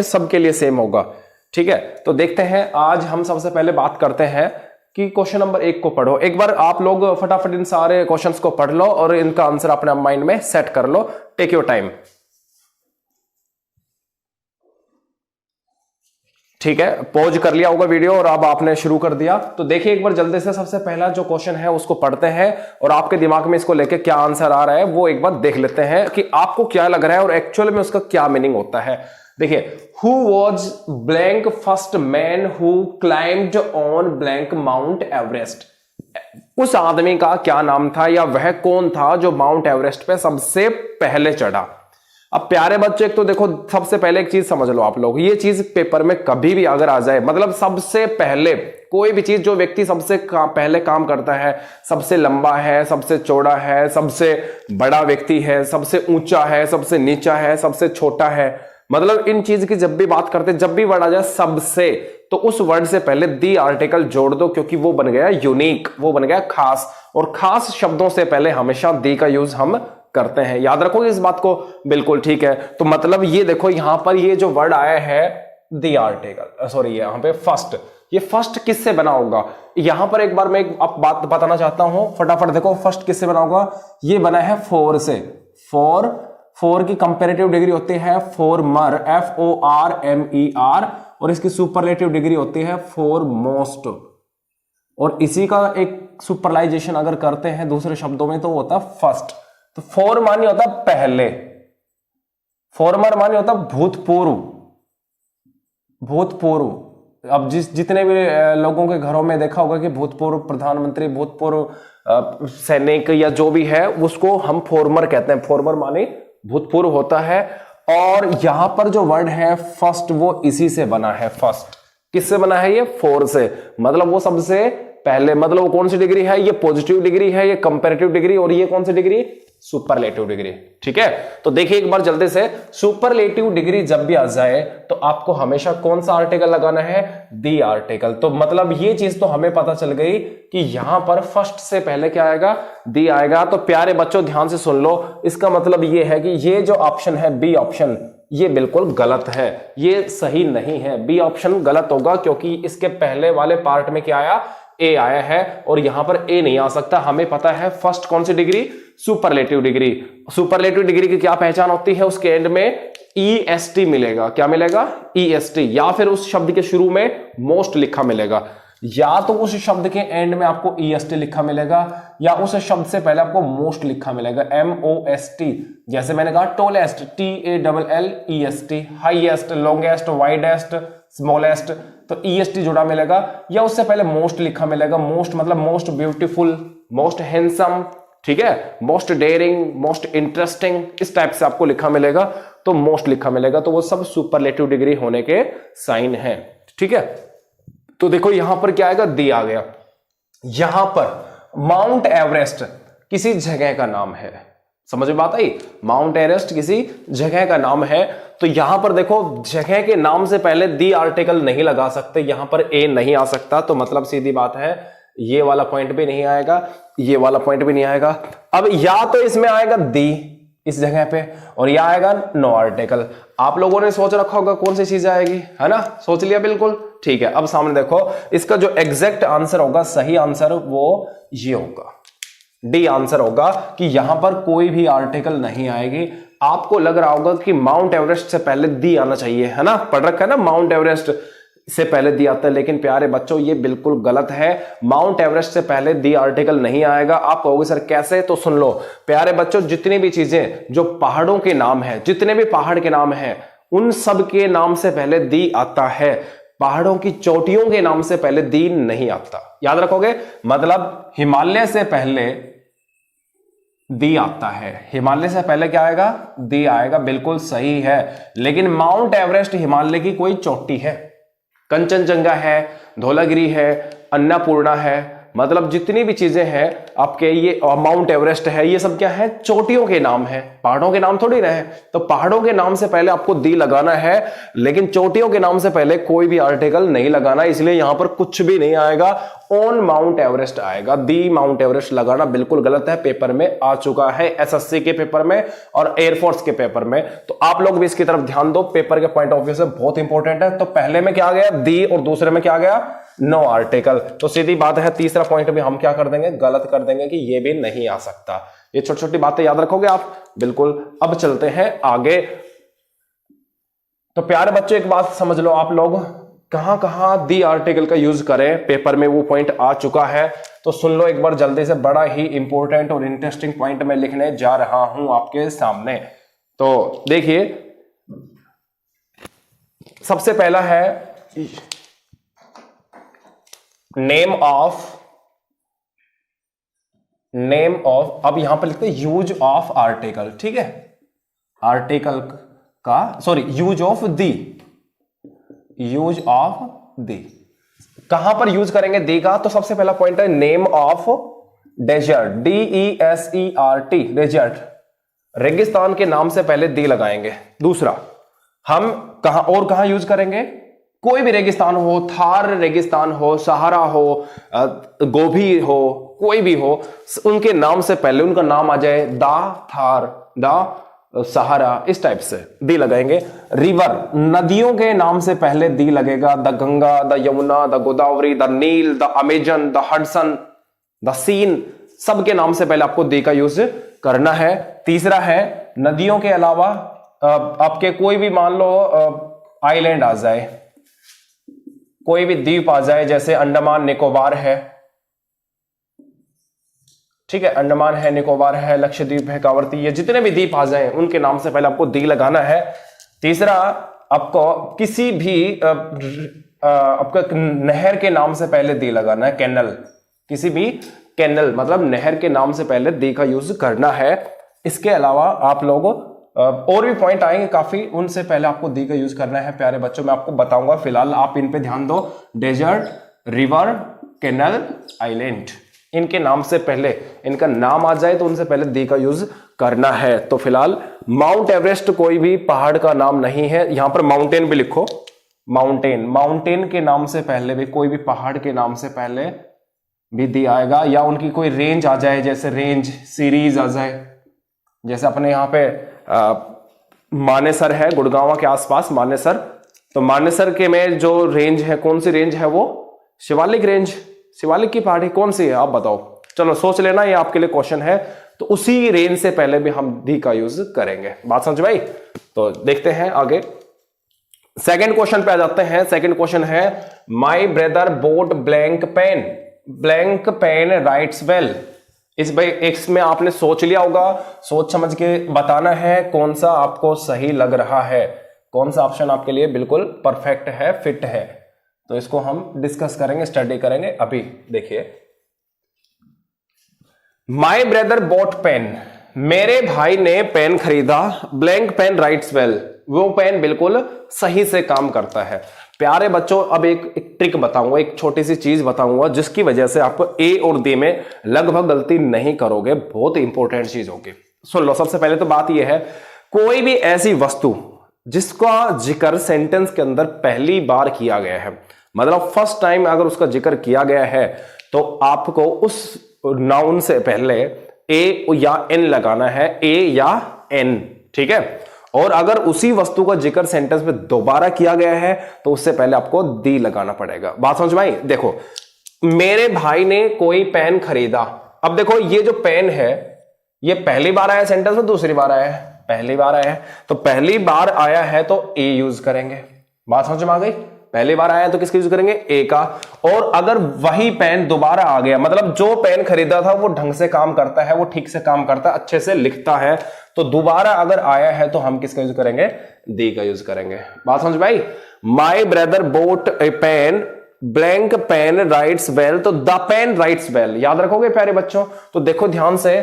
सबके लिए सेम होगा। ठीक है, तो देखते हैं आज हम सबसे पहले बात करते हैं कि क्वेश्चन नंबर 1 को पढ़ो। एक बार आप लोग फटाफट इन सारे क्वेश्चंस को पढ़ लो और इनका आंसर अपने माइंड में सेट कर लो। Take your time. ठीक है, पॉज कर लिया होगा वीडियो और अब आपने शुरू कर दिया। तो देखिए एक बार जल्दी से सबसे पहला जो क्वेश्चन है उसको पढ़ते हैं और आपके दिमाग में इसको लेके क्या आंसर आ रहा है वो एक बार देख लेते हैं कि आपको क्या लग रहा है और एक्चुअल में उसका क्या मीनिंग होता है। देखिए, who was blank first man who climbed on blank mount Everest. उस आदमी का क्या नाम था या वह कौन था जो माउंट एवरेस्ट पे सबसे पहले चढ़ा। अब प्यारे बच्चे, एक तो देखो सबसे पहले एक चीज समझ लो आप लोग, ये चीज पेपर में कभी भी अगर आ जाए, मतलब सबसे पहले कोई भी चीज जो व्यक्ति सबसे पहले काम करता है, सबसे लंबा है, सबसे चौड़ा है, सबसे बड़ा व्यक्ति है, सबसे ऊंचा है, सबसे नीचा है, सबसे छोटा है, मतलब इन चीज की जब भी बात करते हैं, जब भी वर्ड आ जाए सबसे, तो उस वर्ड से पहले दी आर्टिकल जोड़ दो क्योंकि वो बन गया यूनिक, वो बन गया खास, और खास शब्दों से पहले हमेशा दी का यूज हम करते हैं। याद रखोगे इस बात को? बिल्कुल ठीक है। तो मतलब ये देखो यहां पर ये जो वर्ड आया है दी आर्टिकल, सॉरी यहां पे फर्स्ट, ये फर्स्ट किससे बना होगा? यहां पर एक बार मैं एक बात बताना चाहता हूं, फटाफट देखो फर्स्ट किससे बना होगा। ये बना है फोर से। फोर की कंपैरेटिव डिग्री होती है फॉरमर, FORMER, और इसकी सुपरलेटिव डिग्री होती है फॉर मोस्ट, और इसी का एक सुपरलाइजेशन अगर करते हैं दूसरे शब्दों में तो वो होता है फर्स्ट। तो फॉर मानी होता पहले, फॉर्मर मानी होता भूतपूर्व, भूतपूर्व। अब जितने भी लोगों के घरों में देखा होगा कि भूतपूर्व प्रधानमंत्री, भूतपूर्व सैनिक या जो भी है उसको हम फॉर्मर कहते हैं। फॉर्मर माने भूतपूर्व होता है। और यहां पर जो वर्ड है फर्स्ट वो इसी से बना है। फर्स्ट किससे बना है? ये फोर से, मतलब वो सबसे पहले, मतलब वो कौन सी डिग्री है? ये पॉजिटिव डिग्री है, ये कंपैरेटिव डिग्री, और ये कौन सी डिग्री? Superlative degree. ठीक है, तो देखिए एक बार जल्दी से, सुपरलेटिव डिग्री जब भी आ जाए तो आपको हमेशा कौन सा आर्टिकल लगाना है? दी आर्टिकल। तो मतलब ये चीज तो हमें पता चल गई कि यहां पर फर्स्ट से पहले क्या आएगा? दी आएगा। तो प्यारे बच्चों ध्यान से सुन लो, इसका मतलब ये है कि ये जो ऑप्शन है बी ऑप्शन, ये बिल्कुल गलत है, ये सही नहीं है। बी ऑप्शन गलत होगा क्योंकि इसके पहले वाले पार्ट में क्या आया? ए आया है, और यहां पर ए नहीं आ सकता। हमें पता है फर्स्ट कौन सी degree? Superlative degree. Superlative degree की क्या पहचान होती है? उसके एंड में EST मिलेगा। क्या मिलेगा? EST, या फिर उस शब्द के शुरू में मोस्ट लिखा मिलेगा, या तो उस शब्द के एंड में आपको EST लिखा मिलेगा, या उस शब्द से पहले आपको मोस्ट लिखा मिलेगा, MOST। जैसे मैंने कहा tallest, TALLEST, highest, longest, widest, smallest, तो EST जुड़ा मिलेगा, या उससे पहले मोस्ट लिखा मिलेगा। मोस्ट मतलब मोस्ट ब्यूटीफुल, मोस्ट हैंडसम, ठीक है, मोस्ट डेयरिंग, मोस्ट इंटरेस्टिंग, इस टाइप से आपको लिखा मिलेगा, तो मोस्ट लिखा मिलेगा। तो वो सब सुपरलेटिव डिग्री होने के साइन है। ठीक है, तो देखो यहां पर क्या आएगा? दी आ गया। यहां पर माउंट एवरेस्ट किसी जगह का नाम है, समझ में बात आई? माउंट एवरेस्ट किसी जगह का नाम है। तो यहां पर देखो जगह के नाम से पहले दी आर्टिकल नहीं लगा सकते, यहां पर ए नहीं आ सकता, तो मतलब सीधी बात है ये वाला पॉइंट भी नहीं आएगा, ये वाला पॉइंट भी नहीं आएगा। अब या तो इसमें आएगा दी इस जगह पे, और या आएगा नो आर्टिकल। आप लोगों ने सोच रखा होगा कौन सी चीज आएगी, है ना? सोच लिया बिल्कुल ठीक है। अब सामने देखो, इसका जो एग्जैक्ट आंसर होगा, सही आंसर वो ये होगा, डी आंसर होगा कि यहां पर कोई भी आर्टिकल नहीं आएगी। आपको लग रहा होगा कि माउंट एवरेस्ट से पहले दी आना चाहिए, है ना? पढ़ रखा है ना, माउंट एवरेस्ट से पहले दी आता है, लेकिन प्यारे बच्चों ये बिल्कुल गलत है। माउंट एवरेस्ट से पहले दी आर्टिकल नहीं आएगा। आप कहोगे सर कैसे? तो सुन लो प्यारे बच्चों, जितनी भी चीजें जो पहाड़ों के नाम है, जितने भी पहाड़ के नाम है, उन सब के नाम से पहले दी आता है। पहाड़ों की चोटियों के नाम से पहले दी नहीं आता, याद रखोगे? मतलब हिमालय से पहले दी आता है, हिमालय से पहले क्या आएगा? दी आएगा, बिल्कुल सही है। लेकिन माउंट एवरेस्ट हिमालय की कोई चोटी है, कंचनजंगा है, धौलागिरी है, अन्नपूर्णा है, मतलब जितनी भी चीजें हैं आपके, ये माउंट एवरेस्ट है, ये सब क्या है, चोटियों के नाम है, पहाड़ों के नाम थोड़ी ना है। तो पहाड़ों के नाम से पहले आपको दी लगाना है, लेकिन चोटियों के नाम से पहले कोई भी आर्टिकल नहीं लगाना, इसलिए यहां पर कुछ भी नहीं आएगा, ऑन माउंट एवरेस्ट आएगा। दी माउंट एवरेस्ट लगाना बिल्कुल गलत है, पेपर में आ चुका है, एसएससी के पेपर में और एयरफोर्स के पेपर में। तो आप लोग भी इसकी तरफ ध्यान दो, पेपर के पॉइंट ऑफ व्यू से बहुत इंपॉर्टेंट है। तो पहले में क्या आ गया, दी, और दूसरे में क्या आ गया, नो आर्टिकल। तो सीधी बात है, तीसरा पॉइंट भी हम क्या कर देंगे, गलत कर देंगे कि ये भी नहीं आ सकता। ये छोटी छोटी बातें याद रखोगे आप, बिल्कुल। अब चलते हैं आगे। तो प्यारे बच्चों एक बात समझ लो, आप लोग कहां कहां दी आर्टिकल का यूज करें, पेपर में वो पॉइंट आ चुका है। तो सुन लो एक बार जल्दी से, बड़ा ही इंपॉर्टेंट और इंटरेस्टिंग पॉइंट मैं लिखने जा रहा हूं आपके सामने। तो देखिए, सबसे पहला है नेम ऑफ, अब यहां पर लिखते हैं यूज ऑफ आर्टिकल, ठीक है, आर्टिकल का, sorry, use of the, use of the, कहां पर यूज करेंगे दी का। तो सबसे पहला पॉइंट है name of desert, DESERT, desert, रेगिस्तान के नाम से पहले दी लगाएंगे। दूसरा, हम कहां यूज करेंगे, कोई भी रेगिस्तान हो, थार रेगिस्तान हो, सहारा हो, गोभी हो, कोई भी हो, उनके नाम से पहले उनका नाम आ जाए, दा थार, दा सहारा, इस टाइप से दी लगाएंगे। रिवर, नदियों के नाम से पहले दी लगेगा, the Ganga, the Yamuna, the Godavari, the Nile, the Amazon, the Hudson, the Seine, सबके नाम से पहले आपको दी का यूज करना है। तीसरा है, नदियों के अलावा आपके कोई भी, मान लो आइलैंड आ जाए, कोई भी द्वीप आ जाए, जैसे अंडमान निकोबार है, ठीक है, अंडमान है, निकोबार है, लक्षद्वीप है, कावर्ती, ये जितने भी द्वीप आ जाए उनके नाम से पहले आपको दी लगाना है। तीसरा, आपको किसी भी आपका नहर के नाम से पहले दी लगाना है, कैनल, किसी भी कैनल मतलब नहर के नाम से पहले दी का यूज करना है। इसके अलावा आप लोगों और भी पॉइंट आएंगे काफी, उनसे पहले आपको दी का यूज करना है प्यारे बच्चों, मैं आपको बताऊंगा, फिलहाल आप इन पे ध्यान दो। डेजर्ट, रिवर, कैनल, आइलैंड, इनके नाम से पहले, इनका नाम आ जाए तो उनसे पहले दी का यूज करना है। तो फिलहाल माउंट एवरेस्ट कोई भी पहाड़ का नाम नहीं है, यहां पर माउंटेन भी लिखो, माउंटेन, माउंटेन के नाम से पहले भी, कोई भी पहाड़ के नाम से पहले भी दी आएगा, या उनकी कोई रेंज आ जाए, जैसे रेंज सीरीज आ जाए, जैसे अपने यहाँ पे मानेसर है, गुड़गांव के आसपास मानेसर, तो मानेसर के में जो रेंज है, कौन सी रेंज है वो, शिवालिक रेंज, शिवालिक की पहाड़ी कौन सी है आप बताओ, चलो सोच लेना, ये आपके लिए क्वेश्चन है। तो उसी रेंज से पहले भी हम दी का यूज करेंगे, बात समझ भाई। तो देखते हैं आगे, सेकंड क्वेश्चन पे आ जाते हैं। सेकंड क्वेश्चन है, my brother bought blank pen, blank pen writes well. इस भाई एक्स में आपने सोच लिया होगा, सोच समझ के बताना है कौन सा आपको सही लग रहा है, कौन सा ऑप्शन आपके लिए बिल्कुल परफेक्ट है, फिट है। तो इसको हम डिस्कस करेंगे, स्टडी करेंगे। अभी देखिए, माई ब्रदर बोट पेन, मेरे भाई ने पेन खरीदा, ब्लैंक पेन राइट्स वेल, वो पेन बिल्कुल सही से काम करता है। प्यारे बच्चों, अब एक ट्रिक बताऊंगा, एक छोटी सी चीज बताऊंगा, जिसकी वजह से आप ए और डी में लगभग गलती नहीं करोगे, बहुत इंपॉर्टेंट चीज होगी, सुन लो। सबसे पहले तो बात यह है, कोई भी ऐसी वस्तु जिसका जिक्र सेंटेंस के अंदर पहली बार किया गया है, मतलब फर्स्ट टाइम अगर उसका जिक्र किया गया है, तो आपको उस नाउन से पहले ए या एन लगाना है, ए या एन, ठीक है। और अगर उसी वस्तु का जिक्र सेंटेंस में दोबारा किया गया है तो उससे पहले आपको दी लगाना पड़ेगा। बात समझ में आई? देखो, मेरे भाई ने कोई पेन खरीदा, अब देखो ये जो पेन है ये पहली बार आया सेंटेंस में, दूसरी बार आया है, पहली बार आया है, तो पहली बार आया है तो ए यूज करेंगे। बात समझ में आ गई? पहली बार आया है तो किसका यूज करेंगे? ए का। और अगर वही पेन दोबारा आ गया, मतलब जो पेन खरीदा था वो ढंग से काम करता है, वो ठीक से काम करता है, अच्छे से लिखता है, तो दोबारा अगर आया है तो हम किसका यूज करेंगे? दी का यूज करेंगे। बात समझ भाई? My brother bought a pen, blank pen writes well, तो द पेन राइट्स वेल, याद रखोगे प्यारे बच्चों? तो देखो ध्यान से,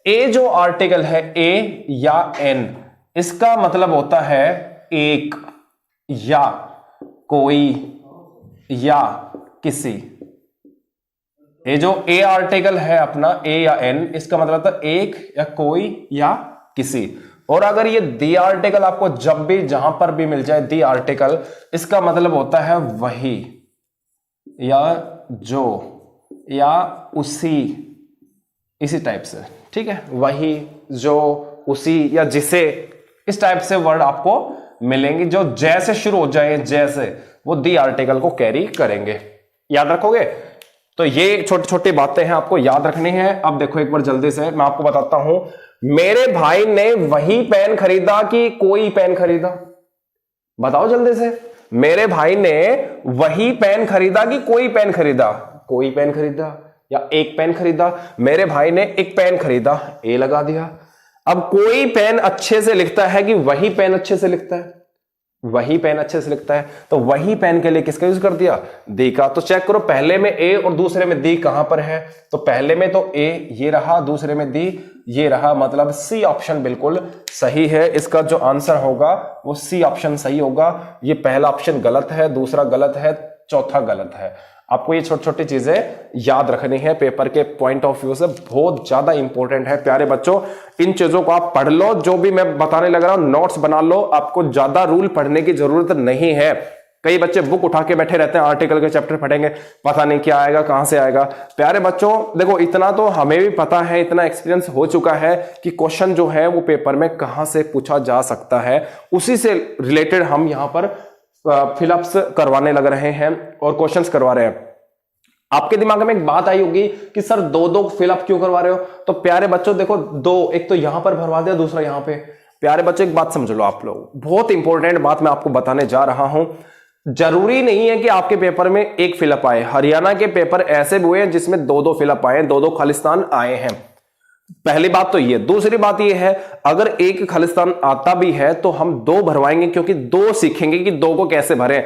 ए जो आर्टिकल है, ए या एन, इसका मतलब होता है एक, या, कोई, या किसी। ये जो ए आर्टिकल है अपना ए या एन, इसका मतलब था एक या कोई या किसी। और अगर ये दी आर्टिकल आपको जब भी जहां पर भी मिल जाए दी आर्टिकल, इसका मतलब होता है वही या जो या उसी, इसी टाइप से, ठीक है, वही जो उसी या जिसे, इस टाइप से वर्ड आपको मिलेंगे जो जैसे शुरू हो जाए, जैसे, वो दी आर्टिकल को कैरी करेंगे। याद रखोगे? तो ये छोटी छोटी बातें हैं आपको याद रखनी है। अब देखो एक बार जल्दी से मैं आपको बताता हूं, मेरे भाई ने वही पेन खरीदा कि कोई पेन खरीदा? बताओ जल्दी से। मेरे भाई ने वही पेन खरीदा कि कोई पेन खरीदा? कोई पेन खरीदा या एक पेन खरीदा? मेरे भाई ने एक पेन खरीदा, ए लगा दिया। अब कोई पेन अच्छे से लिखता है कि वही पेन अच्छे से लिखता है? वही पेन अच्छे से लिखता है, तो वही पेन के लिए किसका यूज कर दिया? दी का। तो चेक करो पहले में ए और दूसरे में दी कहां पर है? तो पहले में तो ए ये रहा, दूसरे में दी ये रहा, मतलब सी ऑप्शन बिल्कुल सही है। इसका जो आंसर होगा वो सी ऑप्शन सही होगा। ये पहला ऑप्शन गलत है, दूसरा गलत है, चौथा गलत है। आपको ये छोटी छोटी चीजें याद रखनी है, पेपर के पॉइंट ऑफ व्यू से बहुत ज्यादा इंपॉर्टेंट है प्यारे बच्चों। इन चीजों को आप पढ़ लो, जो भी मैं बताने लग रहा हूं नोट्स बना लो। आपको ज्यादा रूल पढ़ने की जरूरत नहीं है। कई बच्चे बुक उठा के बैठे रहते हैं, आर्टिकल के चैप्टर पढ़ेंगे, पता नहीं क्या आएगा, कहां से आएगा। प्यारे बच्चों देखो, इतना तो हमें भी पता है, इतना एक्सपीरियंस हो चुका है कि क्वेश्चन जो है वो पेपर में कहां से पूछा जा सकता है, उसी से रिलेटेड हम यहां पर फिलअप्स करवाने लग रहे हैं और क्वेश्चंस करवा रहे हैं। आपके दिमाग में एक बात आई होगी कि सर दो दो फिलअप क्यों करवा रहे हो? तो प्यारे बच्चों देखो, दो, एक तो यहां पर भरवा दिया, दूसरा यहां पे। प्यारे बच्चों एक बात समझ लो आप लोग, बहुत इंपॉर्टेंट बात मैं आपको बताने जा रहा हूं। जरूरी नहीं है कि आपके पेपर में एक फिलअप आए। हरियाणा के पेपर ऐसे हुए हैं जिसमें दो दो फिलअप आए, दो दो खालिस्तान आए हैं। पहली बात तो ये। दूसरी बात ये है, अगर एक खालिस्तान आता भी है तो हम दो भरवाएंगे, क्योंकि दो सीखेंगे कि दो को कैसे भरें।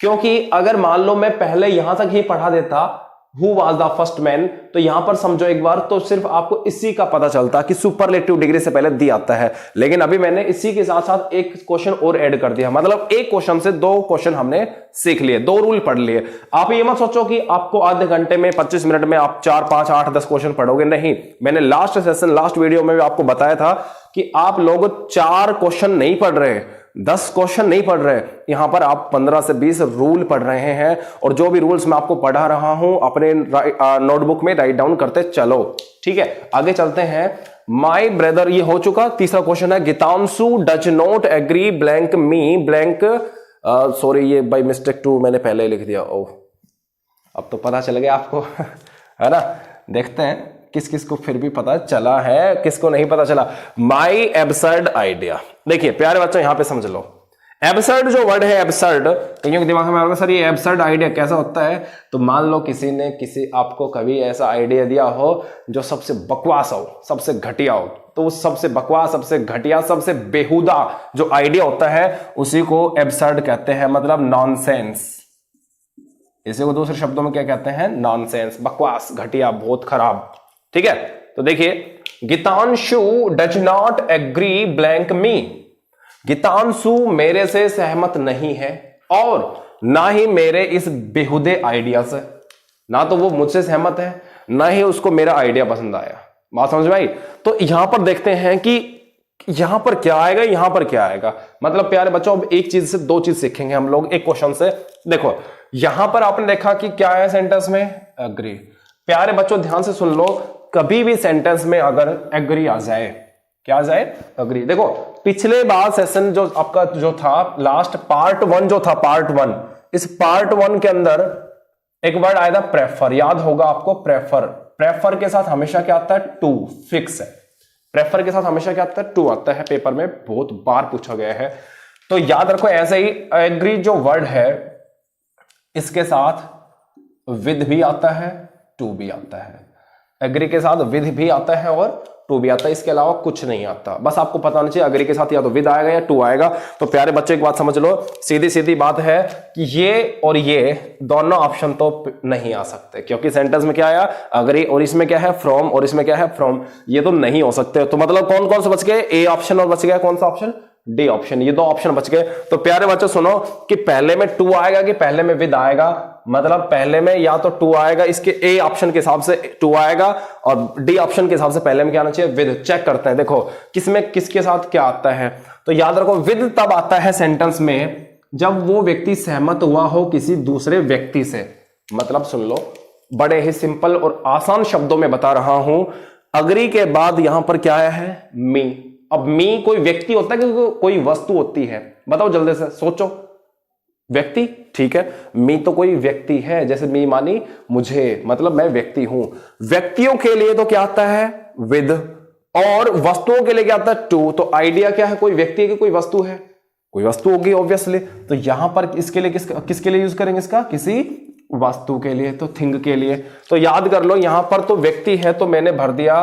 क्योंकि अगर मान लो मैं पहले यहां तक ही पढ़ा देता who was the first man, तो यहां पर समझो एक बार तो सिर्फ आपको इसी का पता चलता कि सुपरलेटिव डिग्री से पहले दी आता है। लेकिन अभी मैंने इसी के साथ साथ एक क्वेश्चन और ऐड कर दिया, मतलब एक क्वेश्चन से दो क्वेश्चन हमने सीख लिए, दो रूल पढ़ लिए। आप ये मत सोचो कि आपको आधे घंटे में 25 मिनट में आप 4, 5, 8, 10 क्वेश्चन पढ़ोगे। नहीं, मैंने लास्ट सेशन, लास्ट वीडियो में भी आपको बताया था कि आप लोग 4 क्वेश्चन नहीं पढ़ रहे, 10 क्वेश्चन नहीं पढ़ रहे, यहां पर आप 15 से 20 रूल पढ़ रहे हैं। और जो भी रूल्स मैं आपको पढ़ा रहा हूं अपने नोटबुक में राइट डाउन करते चलो, ठीक है। आगे चलते हैं। माई ब्रदर, ये हो चुका। तीसरा क्वेश्चन है, Geetanshu does not agree blank me blank, sorry ये बाय मिस्टेक टू मैंने पहले लिख दिया। ओह, अब तो पता चल गया आपको है ना। देखते हैं किस किस को फिर भी पता चला है, किसको नहीं पता चला। माई एब्सर्ड आइडिया। देखिए प्यारे बच्चों, यहां पे समझ लो, एब्सर्ड जो वर्ड है, एब्सर्ड, कईयों के दिमाग में आएगा सर ये एब्सर्ड आइडिया कैसा होता है? तो मान लो किसी ने आपको कभी ऐसा आइडिया दिया हो जो सबसे बकवास हो, सबसे घटिया हो, तो उस सबसे बकवास, सबसे घटिया, सबसे बेहुदा जो आइडिया होता है उसी को एब्सर्ड कहते हैं, मतलब नॉनसेंस। इसी को दूसरे शब्दों में क्या कहते हैं? नॉनसेंस, बकवास, घटिया, बहुत खराब, ठीक है। तो देखिए, गीतांशु डज नॉट एग्री ब्लैंक मी। गीतांशु मेरे से सहमत नहीं है और ना ही मेरे इस बेहुदे आइडिया से। ना तो वो मुझसे सहमत है, ना ही उसको मेरा आइडिया पसंद आया। बात समझ में आई? तो यहां पर देखते हैं कि यहां पर क्या आएगा, यहां पर क्या आएगा। मतलब प्यारे बच्चों, अब एक चीज से दो चीज सीखेंगे हम लोग एक क्वेश्चन से। देखो यहां पर आपने देखा कि क्या है सेंटेंस में? एग्री। प्यारे बच्चों ध्यान से सुन लो, कभी भी सेंटेंस में अगर एग्री आ जाए, क्या आ जाए? एग्री। देखो पिछले बार सेशन जो आपका जो था, लास्ट पार्ट 1 जो था, पार्ट 1, इस पार्ट 1 के अंदर एक वर्ड आया था प्रेफर, याद होगा आपको। प्रेफर, प्रेफर के साथ हमेशा क्या आता है? टू, फिक्स है। प्रेफर के साथ हमेशा क्या आता है? टू आता है, पेपर में बहुत बार पूछा गया है। तो याद रखो, ऐसे ही एग्री जो वर्ड है इसके साथ विद भी आता है, टू भी आता है। एग्री के साथ विद भी आता है और टू भी आता है, इसके अलावा कुछ नहीं आता। बस आपको पता होना चाहिए अग्री के साथ या तो विद आएगा या टू आएगा। तो प्यारे बच्चों एक बात समझ लो, सीधी सीधी बात है कि ये और ये दोनों ऑप्शन तो नहीं आ सकते, क्योंकि सेंटेंस में क्या आया? अग्री, और इसमें क्या है? फ्रॉम, और इसमें क्या है? फ्रॉम। ये तो नहीं हो सकते। तो मतलब कौन कौन से बच गए? ए ऑप्शन और बच गया कौन सा ऑप्शन? D option. ये दो ऑप्शन बच गए। तो प्यारे बच्चों सुनो कि पहले में टू आएगा कि पहले में विद आएगा, मतलब पहले में या तो टू आएगा, इसके ए ऑप्शन के हिसाब से टू आएगा, और डी ऑप्शन के हिसाब से पहले में क्या आना चाहिए, विद। चेक करते हैं, देखो किसमें किसके साथ क्या आता है। तो याद रखो विद तब आता है सेंटेंस में जब वो व्यक्ति सहमत हुआ हो किसी दूसरे व्यक्ति से। मतलब सुन लो, बड़े ही सिंपल और आसान शब्दों में बता रहा हूं। अग्री के बाद यहां पर क्या आया है, मी। अब मी कोई व्यक्ति होता है कि कोई वस्तु होती है, बताओ जल्दी से सोचो। व्यक्ति, ठीक है, मी तो कोई व्यक्ति है, जैसे मी मानी मुझे, मतलब मैं व्यक्ति हूं। व्यक्तियों के लिए तो क्या आता है, विद, और वस्तुओं के लिए क्या आता है, टू। तो आइडिया क्या है, कोई व्यक्ति है कि कोई वस्तु है, कोई वस्तु होगी ऑब्वियसली। तो यहां पर इसके लिए किसके लिए यूज करेंगे इसका, किसी वस्तु के लिए, तो थिंग के लिए। तो याद कर लो यहां पर तो व्यक्ति है तो मैंने भर दिया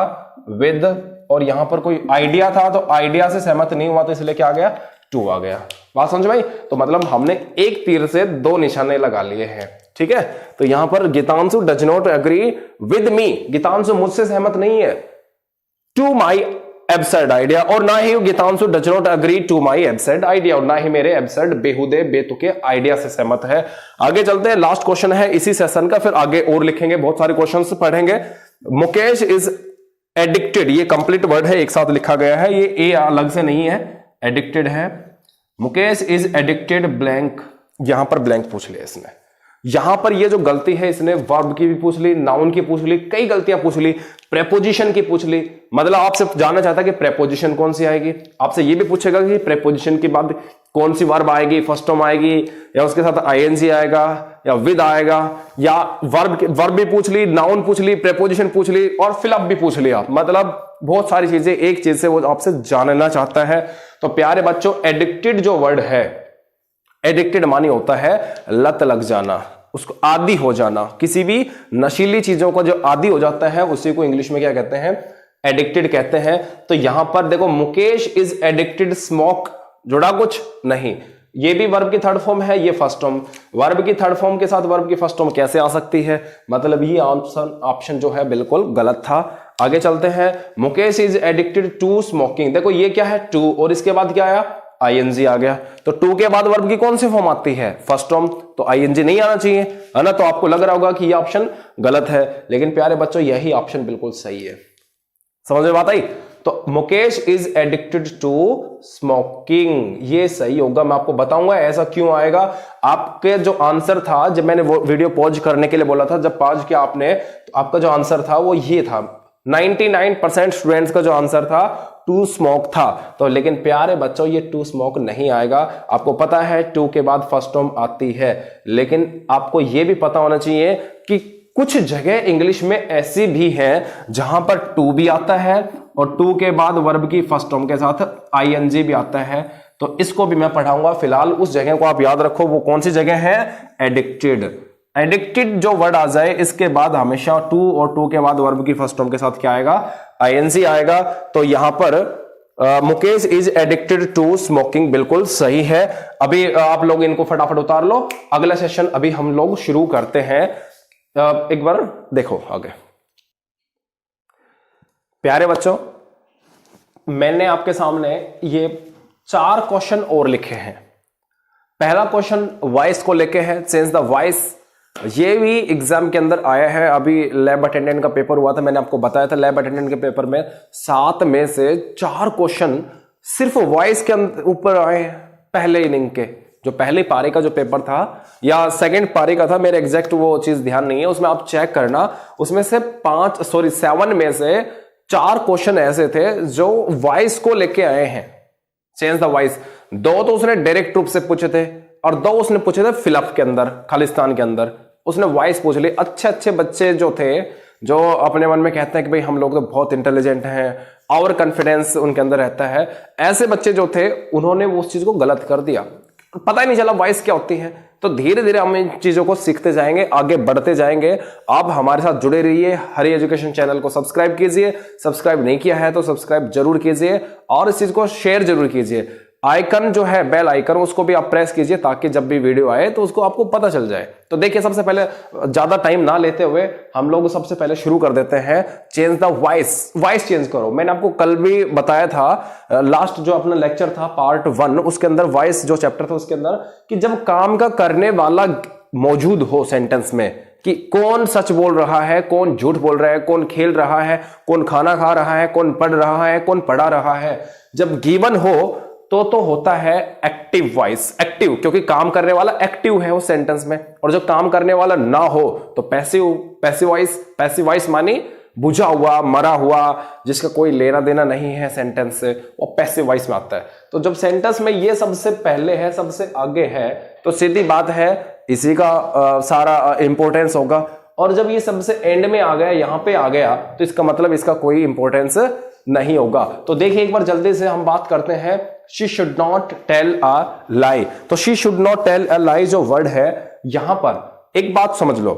विद, और यहां पर कोई आइडिया था तो आइडिया से सहमत नहीं हुआ तो इसलिए क्या आ गया, टू आ गया। बात समझ भाई। तो मतलब हमने एक तीर से दो निशाने लगा लिए हैं, ठीक है। तो यहां पर Geetanshu does not agree with me, Geetanshu मुझसे सहमत नहीं है टू माई एब्सर्ड आइडिया, और ना ही Geetanshu does not agree to my absurd idea, और ना ही मेरे एब्सर्ड बेहुदे बेतुके आइडिया से सहमत है। आगे चलते हैं, लास्ट क्वेश्चन है इसी सेशन का, फिर आगे और लिखेंगे, बहुत सारे क्वेश्चंस पढ़ेंगे। मुकेश इज एडिक्टेड, ये कंप्लीट वर्ड है, एक साथ लिखा गया है, ये ए अलग से नहीं है, एडिक्टेड है। मुकेश इज एडिक्टेड ब्लैंक, यहां पर ब्लैंक पूछ लिया इसने। यहां पर ये जो गलती है इसने वर्ब की भी पूछ ली, नाउन की पूछ ली, कई गलतियां पूछ ली, प्रेपोजिशन की पूछ ली। मतलब आपसे जानना चाहता है कि प्रेपोजिशन कौन सी आएगी, आपसे ये भी पूछेगा कि प्रेपोजिशन के बाद कौन सी वर्ब आएगी, फर्स्ट फॉर्म आएगी या उसके साथ आईएनजी आएगा या विद आएगा, या वर्ब भी पूछ ली, नाउन पूछ ली, प्रेपोजिशन पूछ ली और फिलअप भी पूछ लिया। मतलब बहुत सारी चीजें एक चीज से वो आपसे जानना चाहता है। तो प्यारे बच्चों, एडिक्टेड जो वर्ड है, एडिक्टेड मानी होता है लत लग जाना, उसको आदी हो जाना, किसी भी नशीली चीजों का जो आदी हो जाता है उसी को इंग्लिश में क्या कहते हैं, एडिक्टेड कहते हैं। तो यहां पर देखो मुकेश इज एडिक्टेड स्मोक, जुड़ा कुछ नहीं, ये भी वर्ब की थर्ड फॉर्म है, ये फर्स्ट फॉर्म। वर्ब की थर्ड फॉर्म के साथ वर्ब की फर्स्ट फॉर्म कैसे आ सकती है, मतलब ये ऑप्शन जो है बिल्कुल गलत था। आगे चलते हैं, Mukesh is addicted to smoking, देखो ये क्या है, टू, और इसके बाद क्या आया, आईएनजी आ गया। तो टू के बाद वर्ब की कौन सी फॉर्म आती है, फर्स्ट फॉर्म, तो आईएनजी नहीं आना चाहिए, है ना। तो आपको लग रहा होगा कि ये ऑप्शन गलत है, लेकिन प्यारे बच्चों यही ऑप्शन बिल्कुल सही है। समझ में बात आई। तो Mukesh is addicted to smoking, ये सही होगा। मैं आपको बताऊंगा ऐसा क्यों आएगा। आपके जो आंसर था, जब मैंने वो वीडियो पॉज करने के लिए बोला था, जब पॉज किया आपने, तो आपका जो आंसर था वो ये था, 99% स्टूडेंट्स का जो आंसर था टू स्मोक था। तो लेकिन प्यारे बच्चों ये टू स्मोक नहीं आएगा। आपको पता है टू के बाद फर्स्ट फॉर्म आती है, लेकिन आपको यह भी पता होना चाहिए कि कुछ जगह इंग्लिश में ऐसी भी है जहां पर टू भी आता है और टू के बाद वर्ब की फर्स्ट फॉर्म के साथ आईएनजी भी आता है। तो इसको भी मैं पढ़ाऊंगा। फिलहाल उस जगह को आप याद रखो, वो कौन सी जगह है, एडिक्टेड। एडिक्टेड जो वर्ड आ जाए इसके बाद हमेशा टू, और टू के बाद वर्ब की फर्स्ट फॉर्म के साथ क्या आएगा, आईएनजी आएगा। तो यहां पर Mukesh is addicted to smoking बिल्कुल सही है। अभी आप लोग इनको फटाफट उतार लो, अगला सेशन अभी हम लोग शुरू करते हैं। एक बार देखो आगे। प्यारे बच्चों, मैंने आपके सामने ये 4 क्वेश्चन और लिखे हैं। पहला क्वेश्चन वॉइस को लेके है, चेंज द वॉइस। ये भी एग्जाम के अंदर आया है। अभी लैब अटेंडेंट का पेपर हुआ था, मैंने आपको बताया था। लैब अटेंडेंट के पेपर में 7 में से 4 क्वेश्चन सिर्फ वॉइस के ऊपर आए हैं। पहले इनिंग के जो पहले पारी का जो पेपर था या सेकंड पारी का था, मेरे एग्जैक्ट वो चीज ध्यान नहीं है, उसमें आप चेक करना। उसमें से 7 में से 4 क्वेश्चन ऐसे थे जो वॉइस को लेके आए हैं, चेंज द वॉइस। 2 तो उसने डायरेक्ट रूप से पूछे थे और 2 उसने पूछे थे फिलअप के अंदर, खालिस्तान के अंदर उसने वॉइस पूछ ली। अच्छे अच्छे बच्चे जो थे, जो अपने मन में कहते हैं कि भाई हम लोग तो बहुत इंटेलिजेंट हैं, और कॉन्फिडेंस उनके अंदर रहता है, ऐसे बच्चे जो थे उन्होंने वो उस चीज को गलत कर दिया, पता ही नहीं चला वॉइस क्या होती है। तो धीरे धीरे हम इन चीजों को सीखते जाएंगे, आगे बढ़ते जाएंगे। आप हमारे साथ जुड़े रहिए। हरी एजुकेशन चैनल को सब्सक्राइब कीजिए, सब्सक्राइब नहीं किया है तो सब्सक्राइब जरूर कीजिए और इस चीज को शेयर जरूर कीजिए। आइकन जो है बेल आइकन उसको भी आप प्रेस कीजिए ताकि जब भी वीडियो आए तो उसको आपको पता चल जाए। तो देखिए सबसे पहले ज्यादा टाइम ना लेते हुए हम लोग सबसे पहले शुरू कर देते हैं। चेंज द वॉइस चेंज करो। मैंने आपको कल भी बताया था, लास्ट जो अपना लेक्चर था पार्ट 1 उसके अंदर वॉइस जो चैप्टर था उसके अंदर, कि जब काम का करने वाला मौजूद हो सेंटेंस में, कि कौन सच बोल रहा है, कौन झूठ बोल रहा है, कौन खेल रहा है, कौन खाना खा रहा है, कौन पढ़ रहा है, कौन पढ़ा रहा है, जब गिवन हो तो होता है एक्टिव वॉइस। एक्टिव क्योंकि काम करने वाला एक्टिव है उस सेंटेंस में, और जो काम करने वाला ना हो तो पैसिव वॉइस। पैसिव वॉइस मानी बुझा हुआ, मरा हुआ, जिसका कोई लेना देना नहीं है सेंटेंस से, वो पैसिव वॉइस में आता है। तो जब सेंटेंस में ये सबसे पहले है, सबसे आगे है, तो सीधी बात है इसी का सारा इंपॉर्टेंस होगा। और जब ये सबसे एंड में आ गया, यहां पे आ गया, तो इसका मतलब इसका कोई इंपॉर्टेंस नहीं होगा। तो देखिए एक बार जल्दी से हम बात करते हैं, she should not tell a lie. तो she should not tell a lie जो वर्ड है, यहां पर एक बात समझ लो,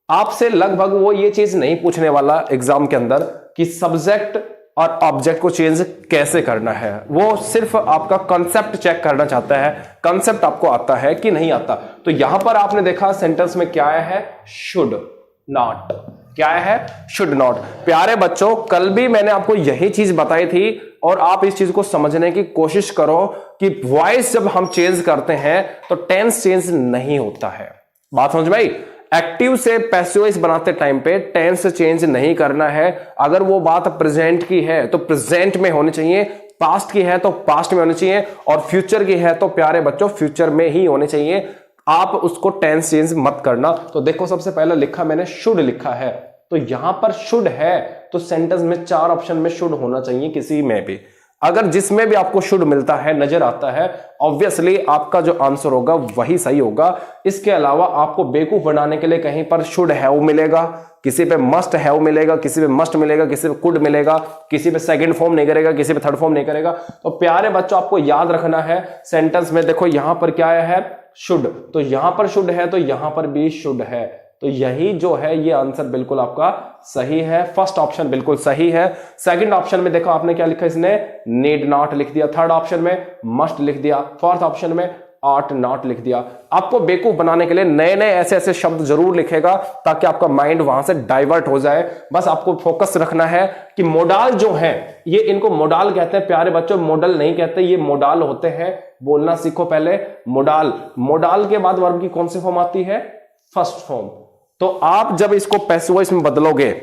आपसे लगभग वो ये चीज नहीं पूछने वाला एग्जाम के अंदर कि सब्जेक्ट और ऑब्जेक्ट को चेंज कैसे करना है। वो सिर्फ आपका कॉन्सेप्ट चेक करना चाहता है, कॉन्सेप्ट आपको आता है कि नहीं आता। तो यहां पर आपने देखा सेंटेंस में क्या आया है, शुड नॉट। क्या है, शुड नॉट। प्यारे बच्चों कल भी मैंने आपको यही चीज बताई थी, और आप इस चीज को समझने की कोशिश करो कि वॉइस जब हम चेंज करते हैं तो टेंस चेंज नहीं होता है। बात समझ में आई? एक्टिव से पैसिव वॉइस बनाते टाइम पे टेंस चेंज नहीं करना है। अगर वो बात प्रेजेंट की है तो प्रेजेंट में होनी चाहिए, पास्ट की है तो पास्ट में होनी चाहिए, और फ्यूचर की है तो प्यारे बच्चों फ्यूचर में ही होनी चाहिए। आप उसको टेंस चेंज मत करना। तो देखो सबसे पहले लिखा मैंने शुड लिखा है, तो यहां पर शुड है तो सेंटेंस में 4 ऑप्शन में शुड होना चाहिए किसी में भी। अगर जिसमें भी आपको शुड मिलता है, नजर आता है, ऑब्वियसली आपका जो आंसर होगा वही सही होगा। इसके अलावा आपको बेवकूफ बनाने के लिए कहीं पर शुड हैव मिलेगा, किसी पे मस्ट हैव मिलेगा, किसी पे मस्ट मिलेगा, किसी पे कुड मिलेगा, किसी पे सेकंड फॉर्म नहीं करेगा, किसी पे थर्ड फॉर्म नहीं करेगा। तो प्यारे बच्चों आपको याद रखना है, सेंटेंस में देखो यहां पर क्या है, शुड, तो यहां पर शुड है तो यहां पर भी शुड है। तो यही जो है ये आंसर बिल्कुल आपका सही है। फर्स्ट ऑप्शन बिल्कुल सही है। सेकंड ऑप्शन में देखो आपने क्या लिखा, इसने नीड नॉट लिख दिया, थर्ड ऑप्शन में मस्ट लिख दिया, फोर्थ ऑप्शन में आर्ट नॉट लिख दिया। आपको बेवकूफ बनाने के लिए नए नए ऐसे ऐसे शब्द जरूर लिखेगा ताकि आपका माइंड वहां से डाइवर्ट हो जाए। बस आपको फोकस रखना है कि मोडाल जो है, ये इनको मोडाल कहते हैं प्यारे बच्चों, मॉडल नहीं कहते, ये मोडाल होते हैं। बोलना सीखो पहले, मोडाल। मोडाल के बाद वर्ब की कौन सी फॉर्म आती है, फर्स्ट फॉर्म। तो आप जब इसको पैसिव वॉइस में बदलोगे,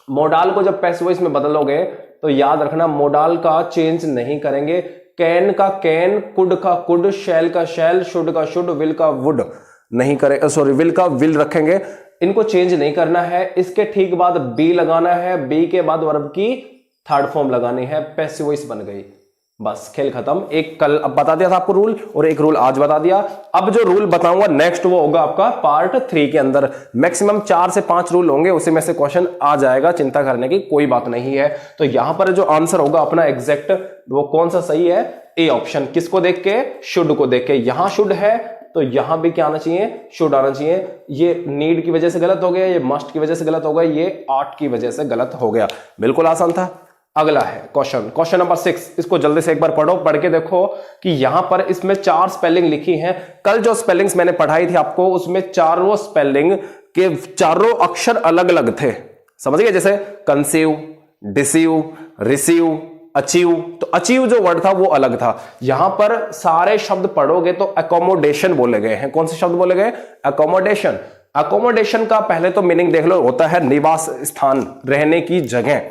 मोडाल को जब पैसिव वॉइस में बदलोगे, तो याद रखना मोडाल का चेंज नहीं करेंगे। कैन का कैन, कुड का कुड, शैल का शैल, शुड का शुड, विल का वुड नहीं करें, सॉरी विल का विल रखेंगे। इनको चेंज नहीं करना है। इसके ठीक बाद बी लगाना है, बी के बाद वर्ब की थर्ड फॉर्म लगानी है, पैसिव वॉइस बन गई, बस खेल खत्म। एक कल अब बता दिया था आपको रूल, और एक रूल आज बता दिया। अब जो रूल बताऊंगा नेक्स्ट वो होगा आपका पार्ट 3 के अंदर। मैक्सिमम 4 से 5 रूल होंगे, उसी में से क्वेश्चन आ जाएगा, चिंता करने की कोई बात नहीं है। तो यहां पर जो आंसर होगा अपना एग्जैक्ट, वो कौन सा सही है, ए ऑप्शन। किसको देख के, शुड को देख के। यहां शुड है तो यहां भी क्या आना चाहिए, शुड आना चाहिए। ये नीड की वजह से गलत हो गया, ये मस्ट की वजह से गलत हो गया, ये आर्ट की वजह से गलत हो गया। बिल्कुल आसान था। अगला है क्वेश्चन नंबर 6। इसको जल्दी से एक बार पढ़ो, पढ़ के देखो कि यहां पर इसमें 4 स्पेलिंग लिखी हैं। कल जो स्पेलिंग्स मैंने पढ़ाई थी आपको, उसमें चारों स्पेलिंग के चारों अक्षर अलग अलग थे, समझ गए? जैसे कंसीव, डिसीव, रिसीव, अचीव। तो अचीव जो वर्ड था वो अलग था। यहां पर सारे शब्द पढ़ोगे तो अकोमोडेशन बोले गए हैं। कौन से शब्द बोले गए, अकोमोडेशन। अकोमोडेशन का पहले तो मीनिंग देख लो, होता है निवास स्थान, रहने की जगह।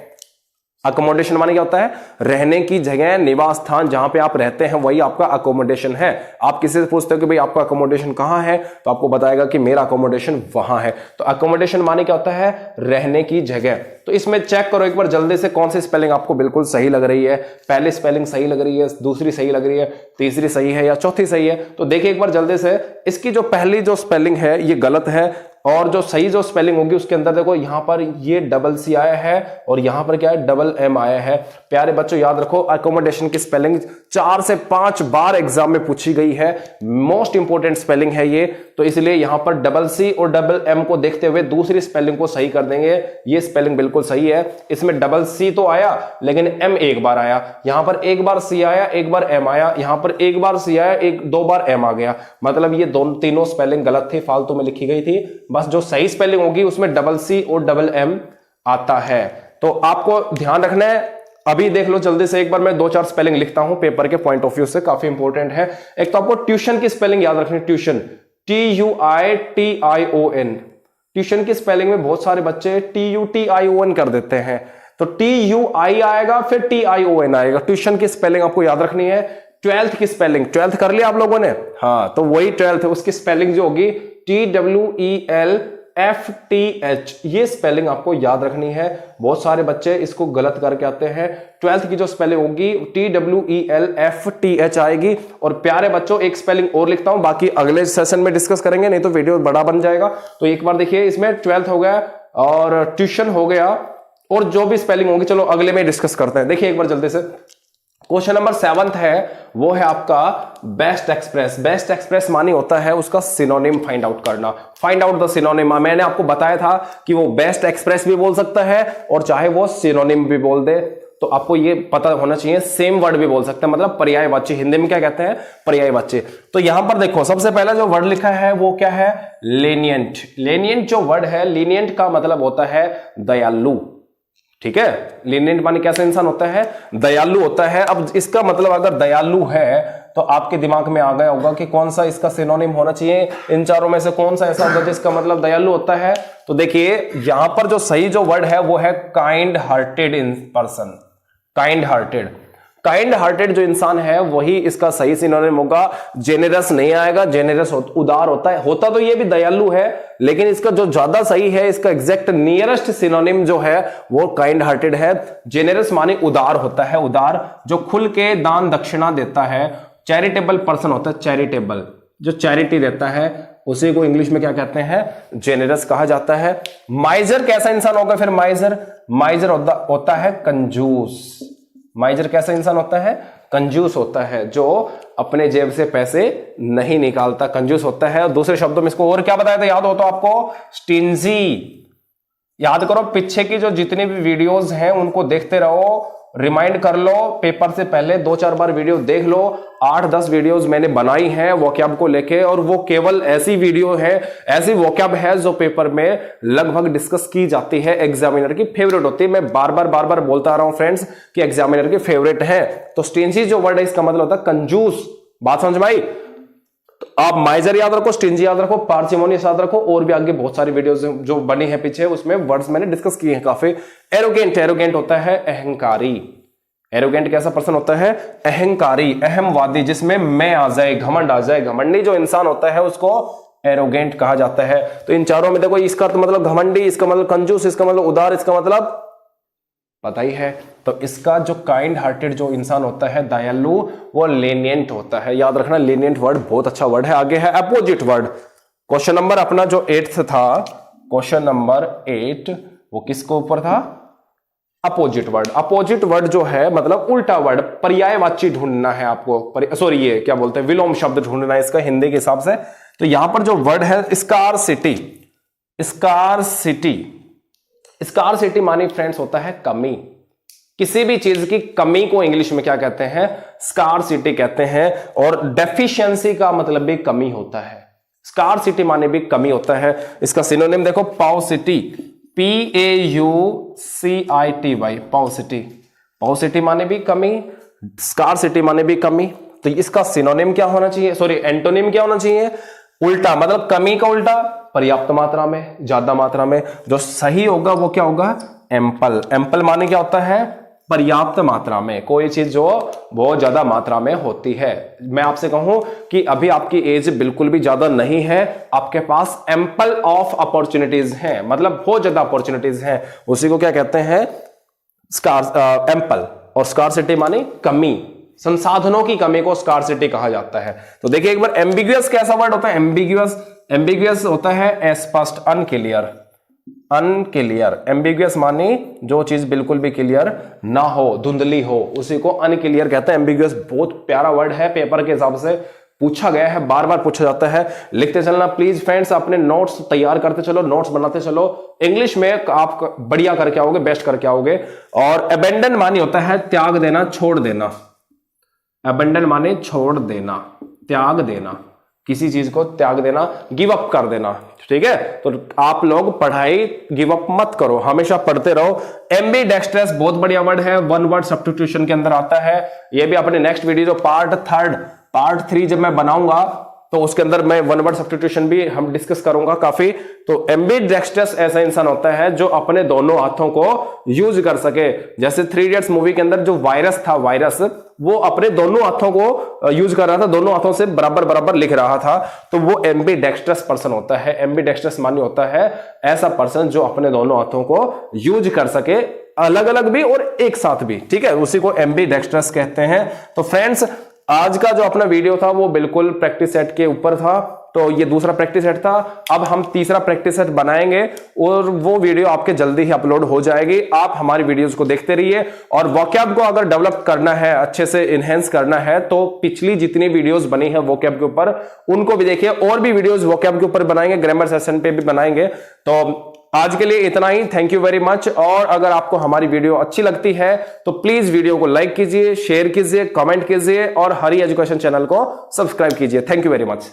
अकोमोडेशन माने क्या होता है, रहने की जगह, निवास स्थान, जहां पे आप रहते हैं वही आपका अकोमोडेशन है। आप किसी से पूछते हो कि भाई आपका अकोमोडेशन कहां है, तो आपको बताएगा कि मेरा अकोमोडेशन वहां है। तो अकोमोडेशन माने क्या होता है, रहने की जगह। तो इसमें चेक करो एक बार जल्दी से कौन सी स्पेलिंग आपको बिल्कुल सही लग रही है। पहली स्पेलिंग सही लग रही है, दूसरी सही लग रही है, तीसरी सही है या चौथी सही है। तो देखिए एक बार जल्दी से, इसकी जो पहली जो स्पेलिंग है ये गलत है, और जो सही जो स्पेलिंग होगी उसके अंदर देखो यहां पर ये डबल सी आया है और यहां पर क्या है डबल एम आया है। प्यारे बच्चों याद रखो अकोमोडेशन की स्पेलिंग 4 से 5 बार एग्जाम में पूछी गई है, मोस्ट इंपोर्टेंट स्पेलिंग है ये, तो इसलिए यहां पर डबल सी और डबल एम को देखते हुए दूसरी स्पेलिंग को सही कर देंगे। ये स्पेलिंग बिल्कुल सही है, इसमें डबल सी तो आया लेकिन एम एक बार आया, यहां पर एक बार सी आया एक बार एम आया, यहां पर एक बार सी आया दो बार एम आ गया, मतलब ये दोनों तीनों स्पेलिंग गलत थी, फालतू में लिखी गई थी। बस जो सही स्पेलिंग होगी उसमें डबल सी और डबल एम आता है, तो आपको ध्यान रखना है। अभी देख लो जल्दी से एक बार, मैं 2-4 स्पेलिंग लिखता हूं पेपर के पॉइंट ऑफ व्यू से, काफी इंपॉर्टेंट है। एक तो आपको ट्यूशन की स्पेलिंग याद रखनी, ट्यूशन TUITION, ट्यूशन की स्पेलिंग में बहुत सारे बच्चे TUTION कर देते हैं, तो TUI आएगा फिर TION आएगा। ट्यूशन की स्पेलिंग आपको याद रखनी है। 12th की स्पेलिंग, 12th कर लिया आप लोगों ने, हाँ, तो वही 12th है, उसकी स्पेलिंग जो होगी TWELFTH, ये स्पेलिंग आपको याद रखनी है। बहुत सारे बच्चे इसको गलत करके आते हैं। 12th की जो स्पेलिंग होगी TWELFTH आएगी। और प्यारे बच्चों एक स्पेलिंग और लिखता हूं, बाकी अगले सेशन में डिस्कस करेंगे, नहीं तो वीडियो बड़ा बन जाएगा। तो एक बार देखिए, इसमें 12th हो गया और ट्यूशन हो गया और जो भी स्पेलिंग होगी चलो अगले में डिस्कस करते हैं। देखिए एक बार जल्दी से, क्वेश्चन नंबर 7 है, वो है आपका बेस्ट एक्सप्रेस। बेस्ट एक्सप्रेस मानी होता है उसका सिनोनिम फाइंड आउट करना, फाइंड आउट द सिनोनिम। मैंने आपको बताया था कि वो बेस्ट एक्सप्रेस भी बोल सकता है और चाहे वो सिनोनिम भी बोल दे, तो आपको ये पता होना चाहिए सेम वर्ड भी बोल सकते हैं, मतलब पर्यायवाची, हिंदी में क्या कहते हैं पर्यायवाची। तो यहां पर देखो सबसे पहला जो वर्ड लिखा है वो क्या है, लेनियंट। लेनियंट जो वर्ड है, लेनियंट का मतलब होता है दयालु, ठीक है। लीनियंट माने कैसा इंसान होता है, दयालु होता है। अब इसका मतलब अगर दयालु है तो आपके दिमाग में आ गया होगा कि कौन सा इसका सिनोनिम होना चाहिए, इन चारों में से कौन सा ऐसा होगा जिसका मतलब दयालु होता है। तो देखिए यहां पर जो सही जो वर्ड है वो है kind hearted in person, kind hearted. Kind hearted जो इंसान है वही इसका सही सिनोनिम होगा। जेनरस नहीं आएगा, जेनरस उदार होता है, होता तो ये भी दयालु है, लेकिन इसका जो ज्यादा सही है, इसका एग्जैक्ट नियरेस्ट सिनोनिम जो है वो काइंड हार्टेड है। जेनरस माने उदार होता है, उदार जो खुल के दान दक्षिणा देता है। चैरिटेबल पर्सन होता है, चैरिटेबल जो चैरिटी देता है उसी को इंग्लिश में क्या कहते हैं, जेनरस कहा जाता है। माइजर कैसा इंसान होगा फिर, माइजर, माइजर होता है कंजूस। माइजर कैसा इंसान होता है, कंजूस होता है, जो अपने जेब से पैसे नहीं निकालता, कंजूस होता है। और दूसरे शब्दों में इसको और क्या बताया था, याद हो तो आपको, स्टिंजी। याद करो पीछे की जो जितनी भी वीडियोस हैं उनको देखते रहो, रिमाइंड कर लो, पेपर से पहले 2-4 बार वीडियो देख लो। 8-10 वीडियोस मैंने बनाई हैं वोकैब को लेके, और वो केवल ऐसी वीडियो है, ऐसी वोकैब है जो पेपर में लगभग डिस्कस की जाती है, एग्जामिनर की फेवरेट होती है। मैं बार बार बोलता आ रहा हूं फ्रेंड्स कि एग्जामिनर की फेवरेट है। तो स्टिंजी जो वर्ड है इसका मतलब होता है कंजूस। बात समझ में आई? तो आप माइजर याद रखो, स्टिंजी याद रखो, पार्सिमोनियस याद रखो, और भी आगे बहुत सारी वीडियोस जो बनी है पीछे उसमें वर्ड्स मैंने डिस्कस किए हैं काफी। एरोगेंट, एरोगेंट होता है अहंकारी। एरोगेंट कैसा पर्सन होता है, अहंकारी, अहमवादी, जिसमें मैं आ जाए, घमंड आ जाए। घमंडी जो इंसान होता है उसको एरोगेंट कहा जाता है। तो इन चारों में देखो, इसका तो मतलब घमंडी, इसका मतलब कंजूस, इसका मतलब उदार, इसका मतलब पता ही है। तो इसका जो काइंड हार्टेड जो इंसान होता है, दयालु, वो लेनियंट होता है। याद रखना, लेनियंट वर्ड बहुत अच्छा वर्ड है। आगे है अपोजिट वर्ड। क्वेश्चन नंबर अपना जो 8th था, क्वेश्चन नंबर 8, वो किसके ऊपर था, अपोजिट वर्ड। अपोजिट वर्ड जो है मतलब उल्टा वर्ड, पर्यायवाची ढूंढना है आपको, सॉरी ये क्या बोलते हैं, विलोम शब्द ढूंढना है इसका हिंदी के हिसाब से। तो यहां पर जो वर्ड है स्कार्सिटी, स्कार्सिटी, स्कार्सिटी मानी फ्रेंड्स होता है कमी। किसी भी चीज की कमी को इंग्लिश में क्या कहते हैं, स्कार्सिटी कहते हैं। और डेफिशिएंसी का मतलब भी कमी होता है, स्कार्सिटी माने भी कमी होता है। इसका सिनोनिम देखो, पाउसिटी, PAUCITY, पाउसिटी। पाउसिटी माने भी कमी, स्कार्सिटी माने भी कमी। तो इसका सिनोनिम क्या होना चाहिए, सॉरी एंटोनिम क्या होना चाहिए, उल्टा, मतलब कमी का उल्टा पर्याप्त मात्रा में, ज्यादा मात्रा में। जो सही होगा वो क्या होगा, एम्पल। एम्पल माने क्या होता है, पर्याप्त मात्रा में, कोई चीज जो बहुत ज्यादा मात्रा में होती है। मैं आपसे कहूं कि अभी आपकी एज बिल्कुल भी ज्यादा नहीं है, आपके पास एम्पल ऑफ अपॉर्चुनिटीज हैं, मतलब बहुत ज्यादा अपॉर्चुनिटीज हैं, उसी को क्या कहते हैं, एम्पल। और स्कार्सिटी माने कमी, संसाधनों की कमी को स्कार्सिटी कहा जाता है। तो देखिए एक बार, एम्बिगुअस कैसा वर्ड होता है, एम्बिगुअस एम्बिगुअस होता है अस्पष्ट, अनक्लियर। अनक्लियर, एम्बिगुअस माने जो चीज बिल्कुल भी क्लियर ना हो, धुंधली हो, उसी को अनक्लियर कहते हैं। एम्बिगुअस बहुत प्यारा वर्ड है, पेपर के हिसाब से पूछा गया है, बार बार पूछा जाता है। लिखते चलना प्लीज फ्रेंड्स, अपने नोट्स तैयार करते चलो, नोट्स बनाते चलो। इंग्लिश में आप बढ़िया करके आओगे, बेस्ट करके आओगे। और अबेंडन माने होता है त्याग देना, छोड़ देना। अबेंडन माने छोड़ देना, त्याग देना, किसी चीज को त्याग देना, गिव अप कर देना। ठीक है, तो आप लोग पढ़ाई गिव अप मत करो, हमेशा पढ़ते रहो। एम्बीडेक्स्ट्रस बहुत बढ़िया वर्ड है, वन वर्ड सब्स्टिट्यूशन के अंदर आता है। ये भी अपने नेक्स्ट वीडियो जो पार्ट 3 जब मैं बनाऊंगा तो उसके अंदर मैं वन वर्ड सब्स्टिट्यूशन भी हम डिस्कस करूंगा काफी। तो एम्बीडेक्स्ट्रस ऐसा इंसान होता है जो अपने दोनों हाथों को यूज कर सके। जैसे 3 इडियट्स मूवी के अंदर जो वायरस था, वायरस वो अपने दोनों हाथों को यूज कर रहा था, दोनों हाथों से बराबर बराबर लिख रहा था, तो वो एम्बीडेक्स्ट्रस पर्सन होता है। एम्बीडेक्स्ट्रस माने होता है ऐसा पर्सन जो अपने दोनों हाथों को यूज कर सके, अलग अलग भी और एक साथ भी। ठीक है, उसी को एम्बीडेक्स्ट्रस कहते हैं। तो फ्रेंड्स, आज का जो अपना वीडियो था वो बिल्कुल प्रैक्टिस सेट के ऊपर था, तो ये दूसरा प्रैक्टिस सेट था। अब हम तीसरा प्रैक्टिस सेट बनाएंगे और वो वीडियो आपके जल्दी ही अपलोड हो जाएगी। आप हमारी वीडियोस को देखते रहिए, और वोकैब को अगर डेवलप करना है, अच्छे से इनहेंस करना है, तो पिछली जितनी वीडियोस बनी है वोकैब के ऊपर उनको भी देखिए। और भी वीडियोस वोकैब के ऊपर बनाएंगे, ग्रामर सेशन पे भी बनाएंगे। तो आज के लिए इतना ही, थैंक यू वेरी मच। और अगर आपको हमारी वीडियो अच्छी लगती है तो प्लीज वीडियो को लाइक कीजिए, शेयर कीजिए, कमेंट कीजिए और हरी एजुकेशन चैनल को सब्सक्राइब कीजिए। Thank you very much.